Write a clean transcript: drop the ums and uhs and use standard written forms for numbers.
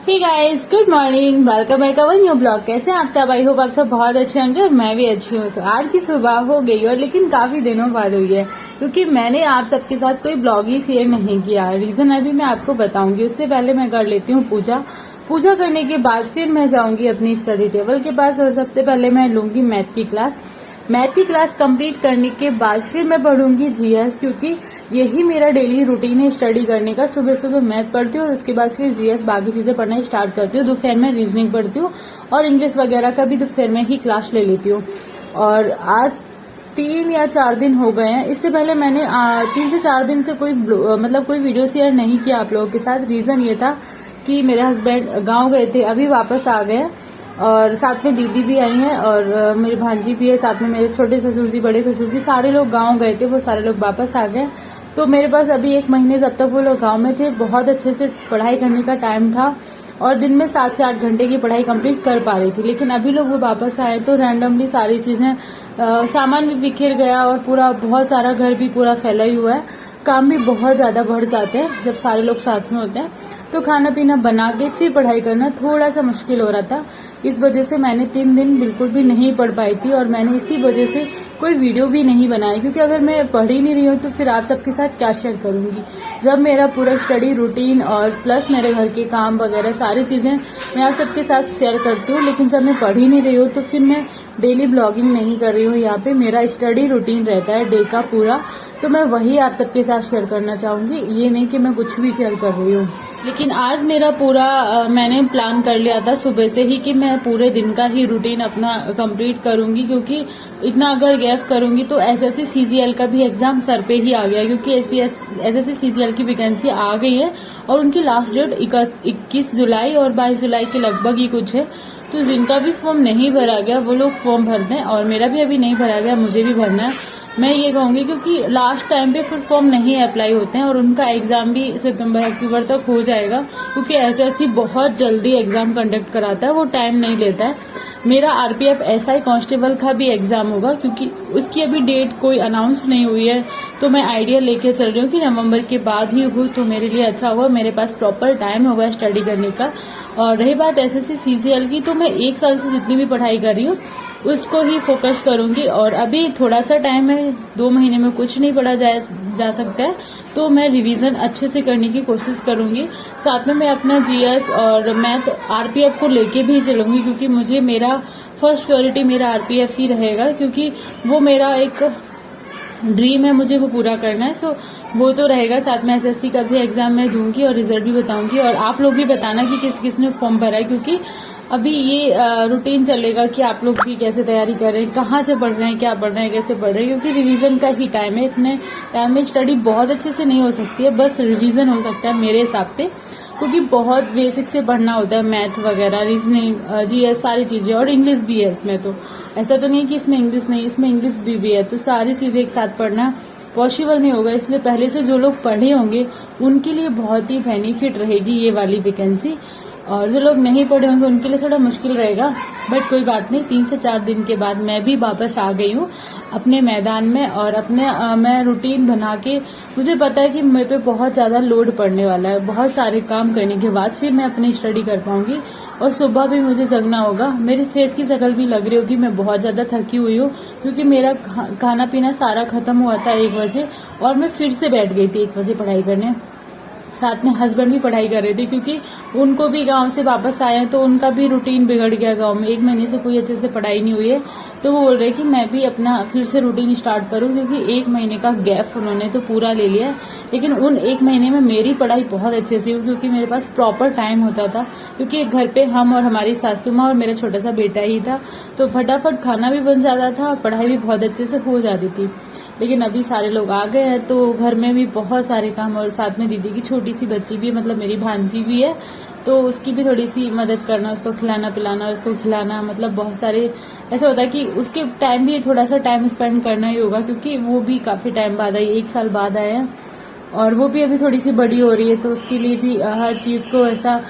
Hey guys, good morning, welcome back our new blog. कैसे हैं आप सब? आई होप आप सब बहुत अच्छे होंगे और मैं भी अच्छी हूँ। तो आज की सुबह हो गई और लेकिन काफी दिनों बाद हुई है क्योंकि मैंने आप सबके साथ कोई ब्लॉग ही शेयर नहीं किया। रीजन अभी मैं आपको बताऊंगी। उससे पहले मैं कर लेती हूँ पूजा करने के बाद फिर मैं जाऊंगी अपनी स्टडी टेबल के पास और सबसे पहले मैं लूंगी मैथ की क्लास कंप्लीट करने के बाद फिर मैं पढ़ूंगी जीएस, क्योंकि यही मेरा डेली रूटीन है स्टडी करने का। सुबह सुबह मैथ पढ़ती हूँ और उसके बाद फिर जीएस बाकी चीजें पढ़ना स्टार्ट करती हूँ। दोपहर में रीजनिंग पढ़ती हूँ और इंग्लिश वगैरह का भी दोपहर में ही क्लास ले लेती हूँ। और आज 3 या 4 दिन हो गए हैं। इससे पहले मैंने 3 से 4 दिन से कोई वीडियो शेयर नहीं किया आप लोगों के साथ। रीजन ये था कि मेरे हस्बैंड गाँव गए थे, अभी वापस आ गए और साथ में दीदी भी आई हैं और मेरी भांजी भी है, साथ में मेरे छोटे ससुर जी, बड़े ससुर जी, सारे लोग गांव गए थे। वो सारे लोग वापस आ गए। तो मेरे पास अभी 1 महीने जब तक वो लोग गांव में थे बहुत अच्छे से पढ़ाई करने का टाइम था और दिन में 7 से 8 घंटे की पढ़ाई कंप्लीट कर पा रही थी। लेकिन अभी लोग वो वापस आए तो रैंडमली सारी चीजें सामान भी बिखर गया और पूरा बहुत सारा घर भी पूरा फैला ही हुआ है। काम भी बहुत ज्यादा बढ़ जाते हैं जब सारे लोग साथ में होते हैं। तो खाना पीना बना के फिर पढ़ाई करना थोड़ा सा मुश्किल हो रहा था। इस वजह से मैंने 3 दिन बिल्कुल भी नहीं पढ़ पाई थी और मैंने इसी वजह से कोई वीडियो भी नहीं बनाई, क्योंकि अगर मैं पढ़ ही नहीं रही हूँ तो फिर आप सबके साथ क्या शेयर करूंगी। जब मेरा पूरा स्टडी रूटीन और प्लस मेरे घर के काम वगैरह सारी चीजें मैं आप सबके साथ शेयर करती हूँ, लेकिन जब मैं पढ़ ही नहीं रही हूँ तो फिर मैं डेली ब्लॉगिंग नहीं कर रही हूँ। यहाँ पे मेरा स्टडी रूटीन रहता है डे का पूरा, तो मैं वही आप सबके साथ शेयर करना चाहूंगी। ये नहीं कि मैं कुछ भी शेयर कर रही हूँ। लेकिन आज मेरा पूरा मैंने प्लान कर लिया था सुबह से ही कि मैं पूरे दिन का ही रूटीन अपना कंप्लीट करूंगी, क्योंकि इतना अगर गैप करूंगी तो एसएससी सीजीएल का भी एग्जाम सर पे ही आ गया, क्योंकि एसएससी सीजीएल की वैकेंसी आ गई है और उनकी लास्ट डेट 21 जुलाई और 22 जुलाई के लगभग ही कुछ है। तो जिनका भी फॉर्म नहीं भरा गया वो लोग फॉर्म भर दें और मेरा भी अभी नहीं भरा गया, मुझे भी भरना है। मैं ये कहूंगी क्योंकि लास्ट टाइम पे फिर फॉर्म नहीं अप्लाई होते हैं और उनका एग्जाम भी सितंबर अक्टूबर तक हो जाएगा, क्योंकि एसएससी बहुत जल्दी एग्जाम कंडक्ट कराता है, वो टाइम नहीं लेता है। मेरा आरपीएफ एसआई कांस्टेबल का भी एग्जाम होगा, क्योंकि उसकी अभी डेट कोई अनाउंस नहीं हुई है। तो मैं आइडिया लेके चल रही हूँ कि नवंबर के बाद ही हो तो मेरे लिए अच्छा होगा, मेरे पास प्रॉपर टाइम होगा स्टडी करने का। और रही बात एसएससी सीजीएल की, तो मैं 1 साल से जितनी भी पढ़ाई कर रही हूँ उसको ही फोकस करूंगी। और अभी थोड़ा सा टाइम है, 2 महीने में कुछ नहीं पढ़ा जा सकता है, तो मैं रिवीजन अच्छे से करने की कोशिश करूंगी। साथ में मैं अपना जीएस और मैथ आरपीएफ को लेके भी चलूंगी, क्योंकि मुझे मेरा फर्स्ट प्रायोरिटी मेरा आरपीएफ ही रहेगा, क्योंकि वो मेरा एक ड्रीम है, मुझे वो पूरा करना है। सो वो तो रहेगा। साथ में एसएससी का भी एग्जाम मैं दूंगी और रिजल्ट भी बताऊंगी और आप लोग भी बताना कि किस किस ने फॉर्म भरा है, क्योंकि अभी ये रूटीन चलेगा कि आप लोग भी कैसे तैयारी कर रहे हैं, कहाँ से पढ़ रहे हैं, क्या पढ़ रहे हैं, कैसे पढ़ रहे हैं, क्योंकि रिवीजन का ही टाइम है। इतने टाइम में स्टडी बहुत अच्छे से नहीं हो सकती है, बस रिवीजन हो सकता है मेरे हिसाब से, क्योंकि बहुत बेसिक से पढ़ना होता है। मैथ वगैरह, रीजनिंग, जीएस सारी चीजें, और इंग्लिश भी है इसमें। तो ऐसा तो नहीं कि इसमें इंग्लिश नहीं, इसमें इंग्लिश भी है। तो सारी चीजें एक साथ पढ़ना पॉसिबल नहीं होगा, इसलिए पहले से जो लोग पढ़े होंगे उनके लिए बहुत ही बेनिफिट रहेगी ये वाली वैकेंसी, और जो लोग नहीं पढ़े होंगे उनके लिए थोड़ा मुश्किल रहेगा। बट कोई बात नहीं, 3 से 4 दिन के बाद मैं भी वापस आ गई हूँ अपने मैदान में और अपने मैं रूटीन बना के, मुझे पता है कि मेरे पे बहुत ज्यादा लोड पड़ने वाला है। बहुत सारे काम करने के बाद फिर मैं अपनी स्टडी कर पाऊंगी और सुबह भी मुझे जगना होगा। मेरे फेस की शक्ल भी लग रही होगी मैं बहुत ज्यादा थकी हुई हूँ, क्योंकि मेरा खाना पीना सारा खत्म हुआ था 1 बजे और मैं फिर से बैठ गई थी 1 बजे पढ़ाई करने। साथ में हस्बैंड भी पढ़ाई कर रहे थे, क्योंकि उनको भी गांव से वापस आए हैं तो उनका भी रूटीन बिगड़ गया गांव में। 1 महीने से कोई अच्छे से पढ़ाई नहीं हुई है, तो वो बोल रहे कि मैं भी अपना फिर से रूटीन स्टार्ट करूं, क्योंकि 1 महीने का गैप उन्होंने तो पूरा ले लिया। लेकिन उन 1 महीने में मेरी पढ़ाई बहुत अच्छे से हुई, क्योंकि मेरे पास प्रॉपर टाइम होता था, क्योंकि घर पे हम और हमारी सासू माँ और मेरा छोटा सा बेटा ही था, तो फटाफट खाना भी बन जाता था और पढ़ाई भी बहुत अच्छे से हो जाती थी। लेकिन अभी सारे लोग आ गए हैं तो घर में भी बहुत सारे काम, और साथ में दीदी की छोटी सी बच्ची भी है, मतलब मेरी भांजी भी है, तो उसकी भी थोड़ी सी मदद करना, उसको खिलाना पिलाना, उसको खिलाना, मतलब बहुत सारे ऐसा होता है कि उसके टाइम भी थोड़ा सा टाइम स्पेंड करना ही होगा, क्योंकि वो भी काफी टाइम बाद आई, 1 साल बाद आए हैं और वो भी अभी थोड़ी सी बड़ी हो रही है, तो उसके लिए भी हर चीज को ऐसा